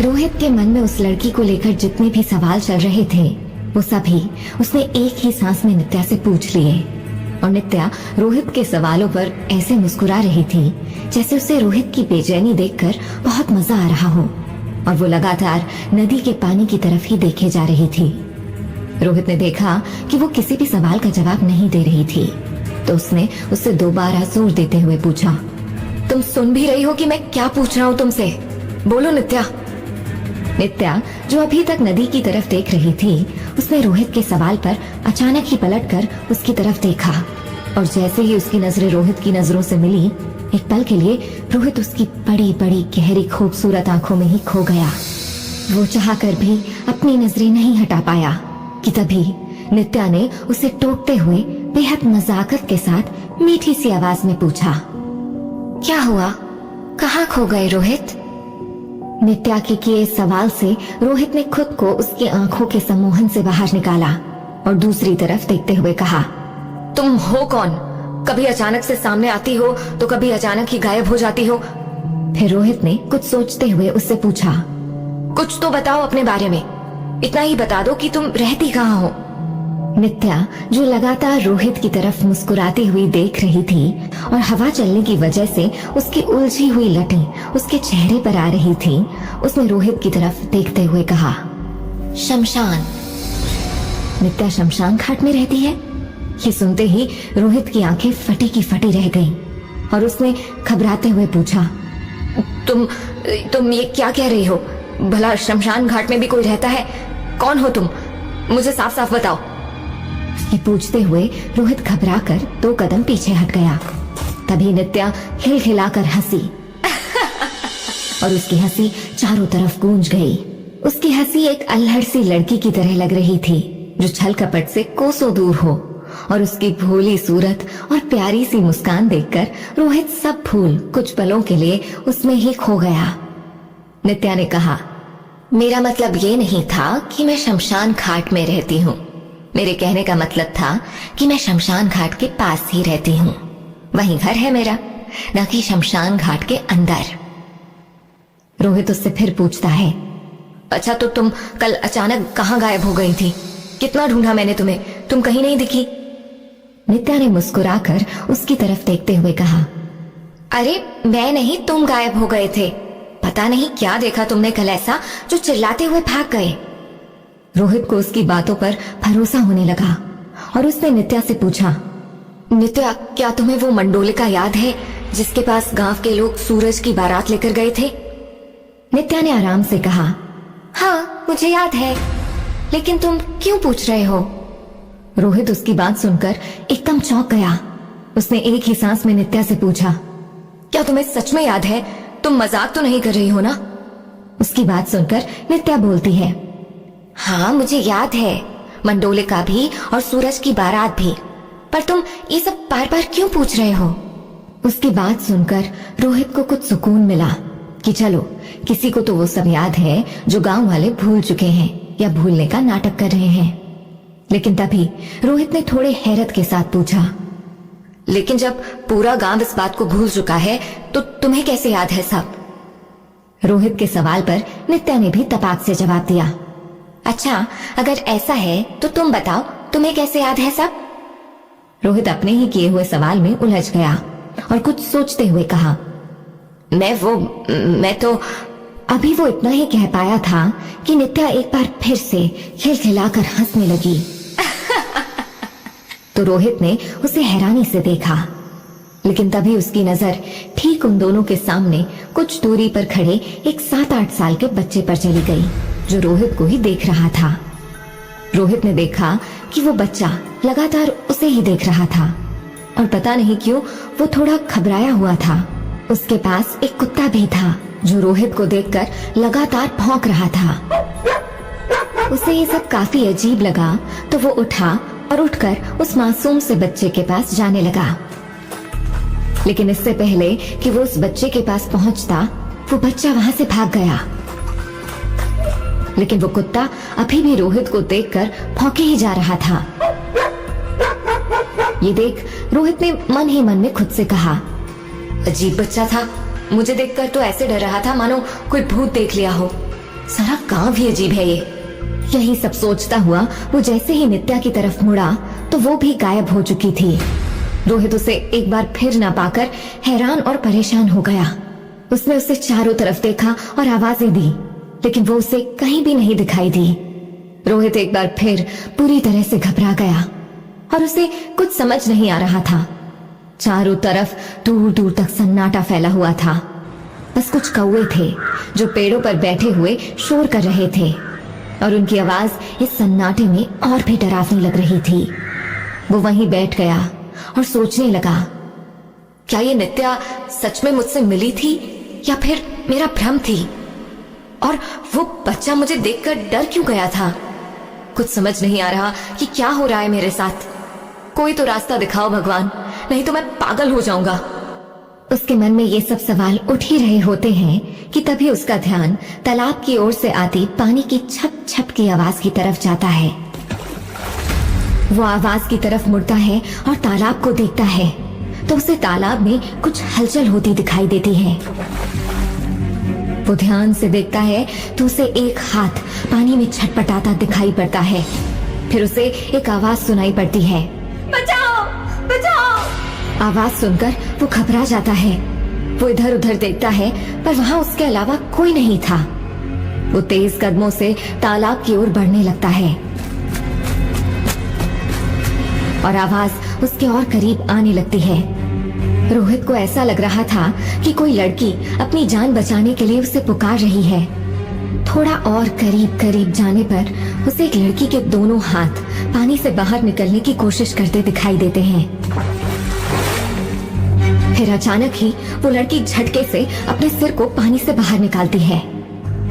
रोहित के मन में उस लड़की को लेकर जितने भी सवाल चल रहे थे वो सभी उसने एक ही सांस में नित्या से पूछ लिए। और नित्या रोहित के सवालों पर ऐसे मुस्कुरा रही थी जैसे उसे रोहित की बेचैनी देखकर बहुत मजा आ रहा हो, और वो लगातार नदी के पानी की तरफ ही देखे जा रही थी। रोहित ने देखा कि वो किसी भी सवाल का जवाब नहीं दे रही थी, तो उसने उससे दोबारा जोर देते हुए पूछा, तुम सुन भी रही हो कि मैं क्या पूछ रहा हूँ तुमसे? बोलो नित्या। नित्या जो अभी तक नदी की तरफ देख रही थी, उसने रोहित के सवाल पर अचानक ही पलटकर उसकी तरफ देखा, और जैसे ही उसकी नजरें रोहित की नजरों से मिली, एक पल के लिए रोहित उसकी बड़ी बड़ी गहरी खूबसूरत आंखों में ही खो गया। वो चाहकर भी अपनी नजरें नहीं हटा पाया कि तभी नित्या ने उसे टोकते हुए बेहद नजाकत के साथ मीठी सी आवाज में पूछा, क्या हुआ? कहाँ खो गए रोहित? नित्या के किए सवाल से रोहित ने खुद को उसकी आंखों के सम्मोहन से बाहर निकाला और दूसरी तरफ देखते हुए कहा, तुम हो कौन? कभी अचानक से सामने आती हो तो कभी अचानक ही गायब हो जाती हो। फिर रोहित ने कुछ सोचते हुए उससे पूछा, कुछ तो बताओ अपने बारे में, इतना ही बता दो कि तुम रहती कहाँ हो। नित्या जो लगातार रोहित की तरफ मुस्कुराती हुई देख रही थी और हवा चलने की वजह से उसकी उलझी हुई लटें उसके चेहरे पर आ रही थी, उसने रोहित की तरफ देखते हुए कहा, शमशान। नित्या शमशान घाट में रहती है? ये सुनते ही रोहित की आंखें फटी की फटी रह गईं और उसने घबराते हुए पूछा, तुम ये क्या कह रही हो? भला शमशान घाट में भी कोई रहता है? कौन हो तुम? मुझे साफ साफ बताओ। ये पूछते हुए रोहित घबराकर 2 कदम पीछे हट गया। तभी नित्या खिलखिलाकर हंसी और उसकी हंसी चारों तरफ गूंज गई। उसकी हंसी एक अल्हड़ सी लड़की की तरह लग रही थी जो छल कपट से कोसों दूर हो, और उसकी भोली सूरत और प्यारी सी मुस्कान देखकर रोहित सब भूल कुछ पलों के लिए उसमें ही खो गया। नित्या ने कहा, मेरा मतलब ये नहीं था कि मैं शमशान घाट में रहती हूँ। मेरे कहने का मतलब था कि मैं शमशान घाट के पास ही रहती हूँ। वहीं घर है मेरा, न कि शमशान घाट के अंदर। रोहित उससे फिर पूछता है, अच्छा तो तुम कल अचानक कहाँ गायब हो गई थी? कितना ढूंढा मैंने तुम्हें, तुम कहीं नहीं दिखी। नित्या ने मुस्कुराकर उसकी तरफ देखते हुए कहा, अरे मैं नहीं, तुम गायब हो गए थे। पता नहीं क्या देखा तुमने कल ऐसा जो चिल्लाते हुए भाग गए। रोहित को उसकी बातों पर भरोसा होने लगा और उसने नित्या से पूछा, नित्या क्या तुम्हें वो मंडोलिका याद है जिसके पास गांव के लोग सूरज की बारात लेकर गए थे? नित्या ने आराम से कहा, हाँ मुझे याद है, लेकिन तुम क्यों पूछ रहे हो? रोहित उसकी बात सुनकर एकदम चौंक गया। उसने एक ही सांस में नित्या से पूछा, क्या तुम्हें सच में याद है? तुम मजाक तो नहीं कर रही हो ना? उसकी बात सुनकर नित्या बोलती है, हाँ मुझे याद है, मंडोलिका भी और सूरज की बारात भी, पर तुम ये सब बार बार क्यों पूछ रहे हो? उसकी बात सुनकर रोहित को कुछ सुकून मिला कि चलो किसी को तो वो सब याद है जो गांव वाले भूल चुके हैं या भूलने का नाटक कर रहे हैं। लेकिन तभी रोहित ने थोड़े हैरत के साथ पूछा, लेकिन जब पूरा गांव इस बात को भूल चुका है तो तुम्हें कैसे याद है सब? रोहित के सवाल पर नित्या ने भी तपाक से जवाब दिया, अच्छा अगर ऐसा है तो तुम बताओ तुम्हें कैसे याद है सब? रोहित अपने ही किए हुए सवाल में उलझ गया और कुछ सोचते हुए कहा, मैं तो अभी वो इतना ही कह पाया था कि नित्या एक बार फिर से खिलखिलाकर हंसने लगी। तो रोहित ने उसे हैरानी से देखा, लेकिन तभी उसकी नजर ठीक उन दोनों के सामने कुछ दूरी पर खड़े एक 7-8 साल के बच्चे पर चली गई जो रोहित को ही देख रहा था। रोहित ने देखा कि वो बच्चा लगातार उसे ही देख रहा था और पता नहीं क्यों वो थोड़ा घबराया हुआ था। उसके पास एक कुत्ता भी था जो रोहित को देखकर लगातार भौंक रहा था। उसे ये सब काफी अजीब लगा तो वो उठा और उठकर उस मासूम से बच्चे के पास जाने लगा। लेकिन इससे पहले कि वो उस बच्चे के पास पहुंचता, वो बच्चा वहां से भाग गया। लेकिन वो कुत्ता अभी भी रोहित को देखकर भौंके ही जा रहा था। ये देख रोहित ने मन ही मन में खुद से कहा, अजीब बच्चा था, मुझे देखकर तो ऐसे डर रहा था मानो कोई भूत देख लिया हो। सारा गांव ही अजीब है ये। यही सब सोचता हुआ वो जैसे ही नित्या की तरफ मुड़ा तो वो भी गायब हो चुकी थी। रोहित उसे एक बार फिर ना पाकर हैरान और परेशान हो गया। उसने उसे चारों तरफ देखा और आवाजें दी, लेकिन वो उसे कहीं भी नहीं दिखाई दी। रोहित एक बार फिर पूरी तरह से घबरा गया और उसे कुछ समझ नहीं आ रहा था। चारों तरफ दूर दूर तक सन्नाटा फैला हुआ था। बस कुछ कौवे थे जो पेड़ों पर बैठे हुए शोर कर रहे थे और उनकी आवाज इस सन्नाटे में और भी डरावनी लग रही थी। वो वहीं बैठ गया और सोचने लगा, क्या ये नित्या सच में मुझसे मिली थी या फिर मेरा भ्रम थी? और वो बच्चा मुझे देखकर डर क्यों गया था? कुछ समझ नहीं आ रहा कि क्या हो रहा है मेरे साथ। कोई तो रास्ता दिखाओ भगवान, नहीं तो मैं पागल हो जाऊंगा। उसके मन में ये सब सवाल उठ ही रहे होते हैं कि तभी उसका ध्यान तालाब की ओर से आती पानी की छप छप की आवाज की तरफ जाता है। वो आवाज की तरफ मुड़ता है और तालाब को देखता है तो उसे तालाब में कुछ हलचल होती दिखाई देती है। वो ध्यान से देखता है तो उसे एक हाथ पानी में छटपटाता दिखाई पड़ता है। फिर उसे एक आवाज सुनाई पड़ती है, बचाओ बचाओ। आवाज सुनकर वो घबरा जाता है। वो इधर उधर देखता है पर वहाँ उसके अलावा कोई नहीं था। वो तेज कदमों से तालाब की ओर बढ़ने लगता है और आवाज उसके और करीब आने लगती है। रोहित को ऐसा लग रहा था कि कोई लड़की अपनी जान बचाने के लिए उसे पुकार रही है। थोड़ा और करीब करीब जाने पर उसे एक लड़की के दोनों हाथ पानी से बाहर निकलने की कोशिश करते दिखाई देते हैं। फिर अचानक ही वो लड़की झटके से अपने सिर को पानी से बाहर निकालती है।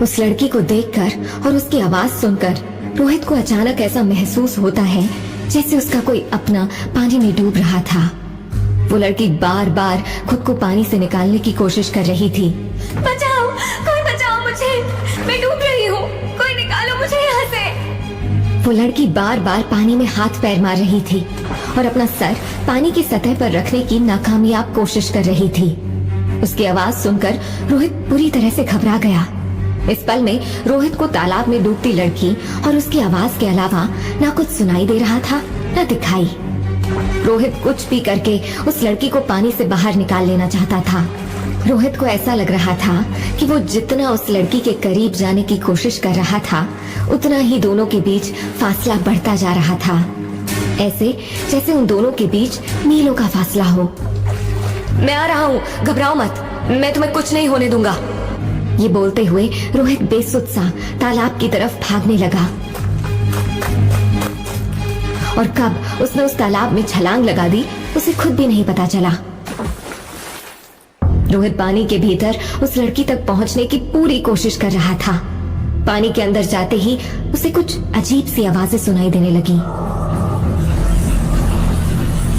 उस लड़की को देखकर और उसकी आवाज सुनकर रोहित को अचानक ऐसा महसूस होता है जैसे उसका कोई अपना पानी में डूब रहा था। वो लड़की बार बार खुद को पानी से निकालने की कोशिश कर रही थी। बचाओ, कोई बचाओ मुझे, मैं डूब रही हूँ, कोई निकालो मुझे यहाँ से। वो लड़की बार बार पानी में हाथ पैर मार रही थी और अपना सर पानी की सतह पर रखने की नाकामयाब कोशिश कर रही थी। उसकी आवाज सुनकर रोहित पूरी तरह से घबरा गया। इस पल में रोहित को तालाब में डूबती लड़की और उसकी आवाज के अलावा ना कुछ सुनाई दे रहा था न दिखाई। रोहित कुछ भी करके उस लड़की को पानी से बाहर निकाल लेना चाहता था। रोहित को ऐसा लग रहा था कि वो जितना उस लड़की के करीब जाने की कोशिश कर रहा था उतना ही दोनों के बीच फासला बढ़ता जा रहा था। ऐसे जैसे उन दोनों के बीच मीलों का फासला हो। मैं आ रहा हूँ, घबराओ मत, मैं तुम्हें कुछ नहीं होने दूंगा। ये बोलते हुए रोहित बेसुध सा तालाब की तरफ भागने लगा और कब उसने उस तालाब में छलांग लगा दी उसे खुद भी नहीं पता चला। रोहित पानी के भीतर उस लड़की तक पहुंचने की पूरी कोशिश कर रहा था। पानी के अंदर जाते ही उसे कुछ अजीब सी आवाजें सुनाई देने लगी।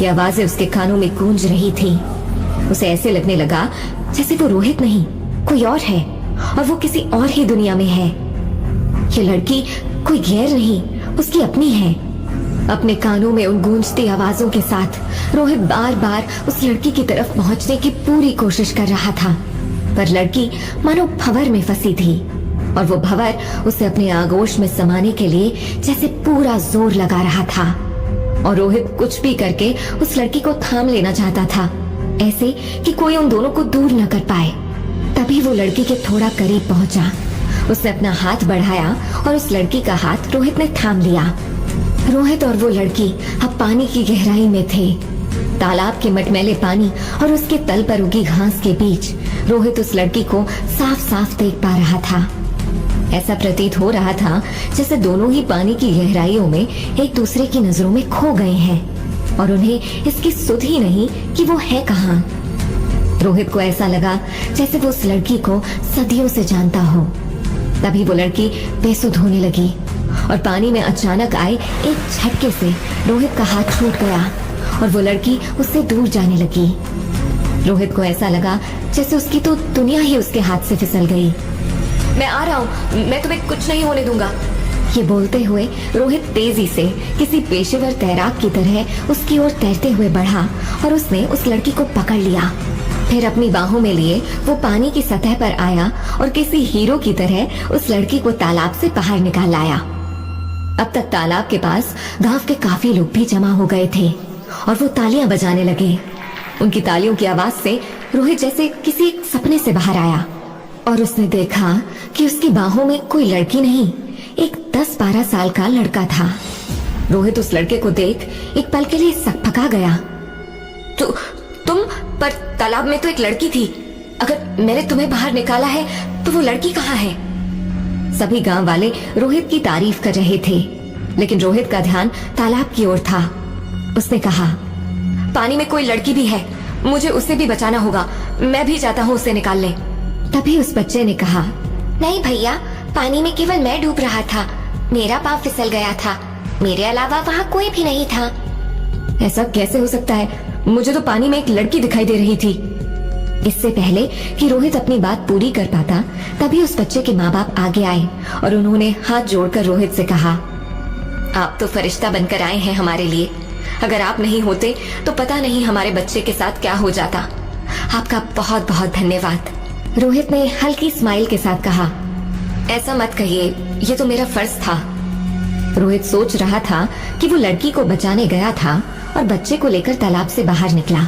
ये आवाजें उसके कानों में गूंज रही थी। उसे ऐसे लगने लगा जैसे वो रोहित नहीं कोई और है और वो किसी और ही दुनिया में है। ये लड़की कोई गैर नहीं उसकी अपनी है। अपने कानों में उन गूंजती आवाजों के साथ रोहित बार बार उस लड़की की तरफ पहुंचने की पूरी कोशिश कर रहा था, पर लड़की मानो भंवर में फंसी थी और वो भंवर उसे अपने आगोश में समाने के लिए जैसे पूरा जोर लगा रहा था। और रोहित कुछ भी करके उस लड़की को थाम लेना चाहता था, ऐसे कि कोई उन दोनों को दूर न कर पाए। तभी वो लड़की के थोड़ा करीब पहुंचा। उसने अपना हाथ बढ़ाया और उस लड़की का हाथ रोहित ने थाम लिया। रोहित और वो लड़की अब पानी की गहराई में थे। तालाब के मटमैले पानी और उसके तल पर उगी घास के बीच रोहित उस लड़की को साफ साफ देख पा रहा था। ऐसा प्रतीत हो रहा था जैसे दोनों ही पानी की गहराइयों में एक दूसरे की नजरों में खो गए हैं और उन्हें इसकी सुध ही नहीं कि वो है कहाँ। रोहित को ऐसा लगा जैसे वो उस लड़की को सदियों से जानता हो। तभी वो लड़की बेसुध होने लगी और पानी में अचानक आए एक झटके से रोहित का हाथ छूट गया और वो लड़की उससे दूर जाने लगी। रोहित को ऐसा लगा जैसे उसकी तो दुनिया ही उसके हाथ से फिसल गई। मैं आ रहा हूँ, मैं तुम्हें कुछ नहीं होने दूंगा। ये बोलते हुए रोहित तेजी से किसी पेशेवर तैराक की तरह उसकी ओर तैरते हुए बढ़ा और उसने उस लड़की को पकड़ लिया। फिर अपनी बाहों में लिए वो पानी की सतह पर आया और किसी हीरो की तरह उस लड़की को तालाब से बाहर निकाल लाया। अब तक तालाब के पास गांव के काफी लोग भी जमा हो गए थे और वो तालियां बजाने लगे। उनकी तालियों की आवाज से रोहित जैसे किसी सपने से बाहर आया और उसने देखा कि उसकी बाहों में कोई लड़की नहीं, एक 10-12 साल का लड़का था। रोहित उस लड़के को देख एक पल के लिए सकपका गया। तुम पर तालाब में तो एक लड़की थी। अगर मैंने तुम्हें बाहर निकाला है तो वो लड़की कहाँ है? सभी गांव वाले रोहित की तारीफ कर रहे थे, लेकिन रोहित का ध्यान तालाब की ओर था। उसने कहा, पानी में कोई लड़की भी है, मुझे उसे भी बचाना होगा, मैं भी जाता हूँ उसे निकालने। तभी उस बच्चे ने कहा, नहीं भैया, पानी में केवल मैं डूब रहा था, मेरा पाँव फिसल गया था, मेरे अलावा वहाँ कोई भी नहीं था। ऐसा कैसे हो सकता है? मुझे तो पानी में एक लड़की दिखाई दे रही थी। इससे पहले कि रोहित अपनी बात पूरी कर पाता, तभी उस बच्चे के माँ बाप आगे आए और उन्होंने हाथ जोड़कर रोहित से कहा, आप तो फरिश्ता बनकर आए हैं हमारे लिए। अगर आप नहीं होते तो पता नहीं हमारे बच्चे के साथ क्या हो जाता। आपका बहुत बहुत धन्यवाद। रोहित ने हल्की स्माइल के साथ कहा, ऐसा मत कहिए, ये तो मेरा फर्ज था। रोहित सोच रहा था कि वो लड़की को बचाने गया था और बच्चे को लेकर तालाब से बाहर निकला।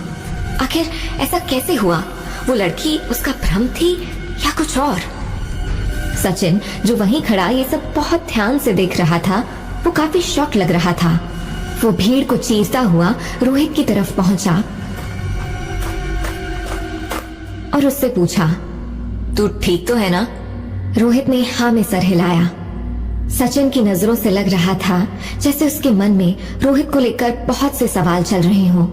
आखिर ऐसा कैसे हुआ? वो लड़की उसका भ्रम थी या कुछ और? सचिन, जो वहीं खड़ा ये सब बहुत ध्यान से देख रहा था, वो काफी शॉक लग रहा था। वो भीड़ को चीरता हुआ रोहित की तरफ पहुंचा और उससे पूछा, तू ठीक तो है ना? रोहित ने हाँ में सर हिलाया। सचिन की नजरों से लग रहा था जैसे उसके मन में रोहित को लेकर बहुत से सवाल चल रहे हों,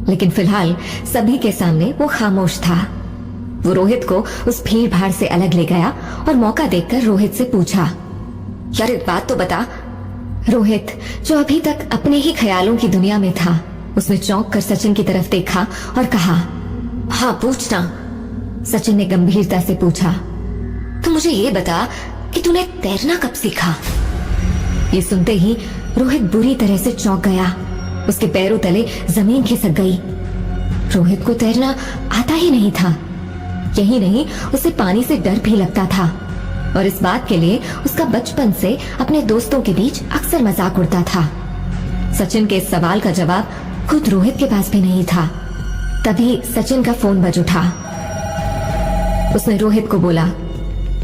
लेकिन फिलहाल सभी के सामने वो खामोश था। वो रोहित को उस भीड़ भाड़ से अलग ले गया और मौका देखकर रोहित से पूछा, यार एक बात तो बता। रोहित, जो अभी तक अपने ही ख्यालों की दुनिया में था, उसने चौंक कर सचिन की तरफ देखा और कहा, हाँ पूछना। सचिन ने गंभीरता से पूछा, तो मुझे ये बता कि तूने तैरना कब सीखा? ये सुनते ही रोहित बुरी तरह से चौंक गया। उसके पैरों तले जमीन खिसक गई। रोहित को तैरना आता ही नहीं था। यही नहीं, उसे पानी से डर भी लगता था और इस बात के लिए उसका बचपन से अपने दोस्तों के बीच अक्सर मजाक उड़ता था। सचिन के इस सवाल का जवाब खुद रोहित के पास भी नहीं था। तभी सचिन का फोन बज उठा। उसने रोहित को बोला,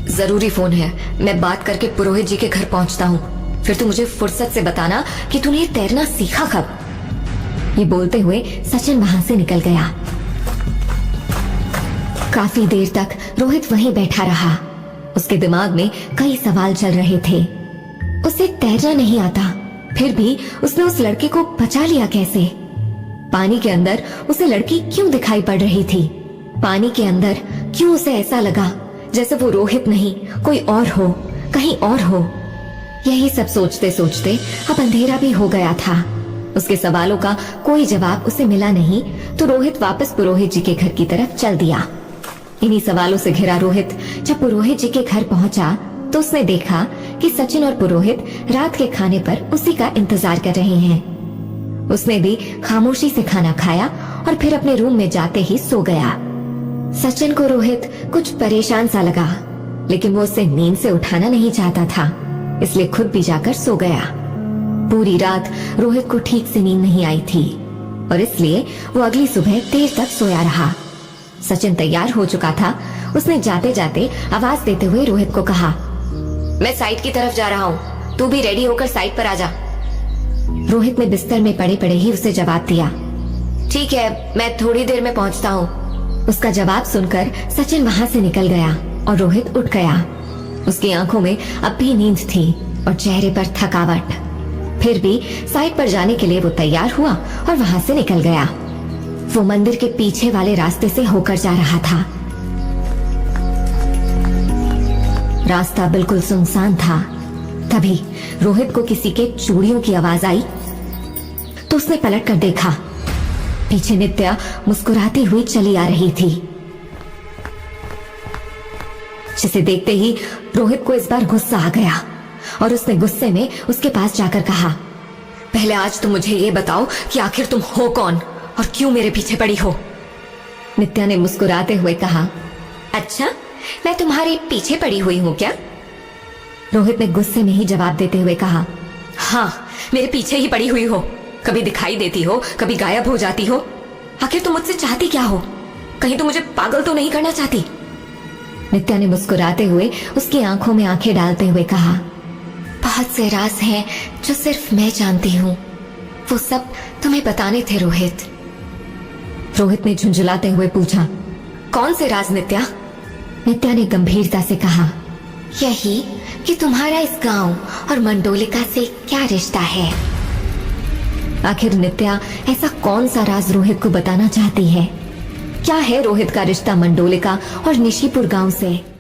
जरूरी फोन है, मैं बात करके पुरोहित जी के घर पहुंचता हूँ, फिर तू मुझे फुर्सत से बताना कि तूने तैरना सीखा कब। ये बोलते हुए सचिन वहां से निकल गया। काफी देर तक रोहित वहीं बैठा रहा। उसके दिमाग में कई सवाल चल रहे थे। उसे तैरना नहीं आता, फिर भी उसने उस लड़के को बचा लिया कैसे? पानी के अंदर उसे लड़की क्यों दिखाई पड़ रही थी? पानी के अंदर क्यों उसे ऐसा लगा जैसे वो रोहित नहीं कोई और हो, कहीं और हो? यही सब सोचते सोचते अब अंधेरा भी हो गया था। उसके सवालों का कोई जवाब उसे मिला नहीं तो रोहित वापस पुरोहित जी के घर की तरफ चल दिया। इन्हीं सवालों से घिरा रोहित जब पुरोहित जी के घर पहुंचा तो उसने देखा कि सचिन और पुरोहित रात के खाने पर उसी का इंतजार कर रहे हैं। उसने भी खामोशी से खाना खाया और फिर अपने रूम में जाते ही सो गया। सचिन को रोहित कुछ परेशान सा लगा, लेकिन वो उसे नींद से उठाना नहीं चाहता था, इसलिए खुद भी जाकर सो गया। पूरी रात रोहित को ठीक से नींद नहीं आई थी और इसलिए वो अगली सुबह देर तक सोया रहा। सचिन तैयार हो चुका था। उसने जाते जाते आवाज देते हुए रोहित को कहा, मैं साइड की तरफ जा रहा हूँ, तू भी रेडी होकर साइड पर आ जा। रोहित ने बिस्तर में पड़े पड़े ही उसे जवाब दिया, ठीक है, मैं थोड़ी देर में पहुँचता हूँ। उसका जवाब सुनकर सचिन वहां से निकल गया और रोहित उठ गया। उसकी आंखों में अब भी नींद थी और चेहरे पर थकावट। फिर भी साइड पर जाने के लिए वो तैयार हुआ और वहां से निकल गया। वो मंदिर के पीछे वाले रास्ते से होकर जा रहा था। रास्ता बिल्कुल सुनसान था। तभी रोहित को किसी के चूड़ियों की आवाज आई तो उसने पलट कर देखा। पीछे नित्या मुस्कुराती हुई चली आ रही थी, जिसे देखते ही रोहित को इस बार गुस्सा आ गया और उसने गुस्से में उसके पास जाकर कहा, पहले आज तुम मुझे ये बताओ कि आखिर तुम हो कौन और क्यों मेरे पीछे पड़ी हो? नित्या ने मुस्कुराते हुए कहा। अच्छा, मैं तुम्हारे पीछे पड़ी हुई हूँ क्या? रोहित ने गुस्से में ही जवाब देते हुए कहा। हाँ, मेरे पीछे ही पड़ी हुई हो। कभी दिखाई देती हो, कभी गायब हो जाती हो। आखिर तुम मुझसे चाहती क्या हो? कहीं तुम मुझे पागल तो नहीं करना चाहती? नित्या ने मुस्कुराते हुए उसकी आंखों में आंखें डालते हुए कहा। बहुत से राज हैं जो सिर्फ मैं जानती हूँ, वो सब तुम्हें बताने थे रोहित। रोहित ने झुंझुलाते हुए पूछा। कौन से राज नित्या? नित्या ने गंभीरता से कहा। यही कि तुम्हारा इस गांव और मंडोलिका से क्या रिश्ता है। आखिर नित्या ऐसा कौन सा राज रोहित को बताना चाहती है? क्या है रोहित का रिश्ता मंडोलिका और निशीपुर गांव से?